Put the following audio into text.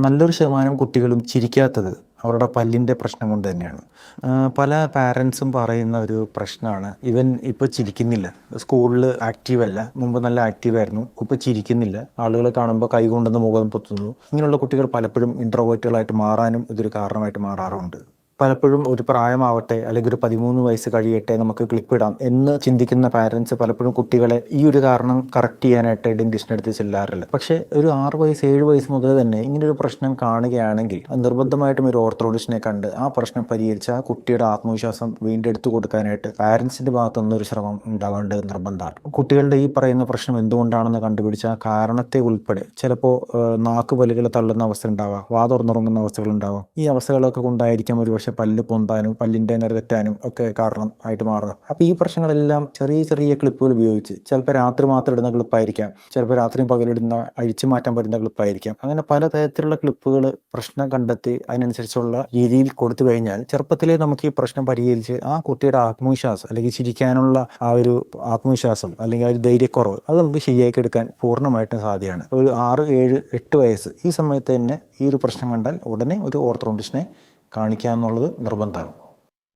നല്ലൊരു ശതമാനം കുട്ടികളും ചിരിക്കാത്തത് അവരുടെ പല്ലിൻ്റെ പ്രശ്നം കൊണ്ട് തന്നെയാണ്. പല പാരൻസും പറയുന്ന ഒരു പ്രശ്നമാണ്, ഇവൻ ഇപ്പോൾ ചിരിക്കുന്നില്ല, സ്കൂളിൽ ആക്റ്റീവല്ല, മുമ്പ് നല്ല ആക്റ്റീവായിരുന്നു, ഇപ്പോൾ ചിരിക്കുന്നില്ല, ആളുകളെ കാണുമ്പോൾ കൈ കൊണ്ടുവന്ന് മുഖം പൊത്തുന്നു. ഇങ്ങനെയുള്ള കുട്ടികൾ പലപ്പോഴും ഇൻട്രോവേർട്ടുകളായിട്ട് മാറാനും ഇതൊരു കാരണമായിട്ട് മാറാറുണ്ട്. പലപ്പോഴും ഒരു പ്രായമാവട്ടെ, അല്ലെങ്കിൽ ഒരു 13 വയസ്സ് കഴിയട്ടെ, നമുക്ക് ക്ലിപ്പിടാം എന്ന് ചിന്തിക്കുന്ന പാരൻസ് പലപ്പോഴും കുട്ടികളെ ഈ ഒരു കാരണം കറക്റ്റ് ചെയ്യാനായിട്ട് ഡെന്റിസ്റ്റിൻ്റെ അടുത്ത് ചെല്ലാറില്ല. പക്ഷേ ഒരു 6 വയസ്സ് 7 വയസ്സ് മുതൽ തന്നെ ഇങ്ങനൊരു പ്രശ്നം കാണുകയാണെങ്കിൽ നിർബന്ധമായിട്ടും ഒരു ഓർത്തോഡോണ്ടിസ്റ്റിനെ കണ്ട് ആ പ്രശ്നം പരിഹരിച്ച് ആ കുട്ടിയുടെ ആത്മവിശ്വാസം വീണ്ടെടുത്തു കൊടുക്കാനായിട്ട് പാരൻസിൻ്റെ ഭാഗത്തുനിന്ന് ഒരു ശ്രമം ഉണ്ടാവേണ്ടത് നിർബന്ധമാണ്. കുട്ടികളുടെ ഈ പറയുന്ന പ്രശ്നം എന്തുകൊണ്ടാണെന്ന് കണ്ടുപിടിച്ച ആ കാരണത്തെ ഉൾപ്പെടെ, ചിലപ്പോൾ നാക്കുപല്ലുകൾ തള്ളുന്ന അവസ്ഥ ഉണ്ടാവാം, വാ തുറന്നുറങ്ങുന്ന അവസ്ഥകൾ ഉണ്ടാവാം. ഈ അവസ്ഥകളൊക്കെ കൊണ്ടായിരിക്കാം ഒരു പക്ഷേ പല്ല് പൊന്താനും പല്ലിൻ്റെ നിര തെറ്റാനും ഒക്കെ കാരണം ആയിട്ട് മാറുക. അപ്പോൾ ഈ പ്രശ്നങ്ങളെല്ലാം ചെറിയ ചെറിയ ക്ലിപ്പുകൾ ഉപയോഗിച്ച്, ചിലപ്പോൾ രാത്രി മാത്രം ഇടുന്ന ക്ലിപ്പായിരിക്കാം, ചിലപ്പോൾ രാത്രിയും പകലിടുന്ന അഴിച്ചു മാറ്റാൻ പറ്റുന്ന ക്ലിപ്പായിരിക്കാം, അങ്ങനെ പലതരത്തിലുള്ള ക്ലിപ്പുകൾ പ്രശ്നം കണ്ടെത്തി അതിനനുസരിച്ചുള്ള രീതിയിൽ കൊടുത്തു കഴിഞ്ഞാൽ ചെറുപ്പത്തിലേ നമുക്ക് ഈ പ്രശ്നം പരിഹരിച്ച് ആ കുട്ടിയുടെ ആത്മവിശ്വാസം, അല്ലെങ്കിൽ ചിരിക്കാനുള്ള ആ ഒരു ആത്മവിശ്വാസം, അല്ലെങ്കിൽ ആ ഒരു ധൈര്യക്കുറവ്, അത് നമുക്ക് ശരിയാക്കി എടുക്കാൻ പൂർണ്ണമായിട്ടും സാധ്യമാണ്. ഒരു 6, 7, 8 വയസ്സ് ഈ സമയത്ത് തന്നെ ഈ ഒരു പ്രശ്നം കണ്ടാൽ ഉടനെ ഒരു ഓർത്തോഡോണ്ടിസ്റ്റിനെ കാണിക്കുക എന്നുള്ളത് നിർബന്ധമാണ്.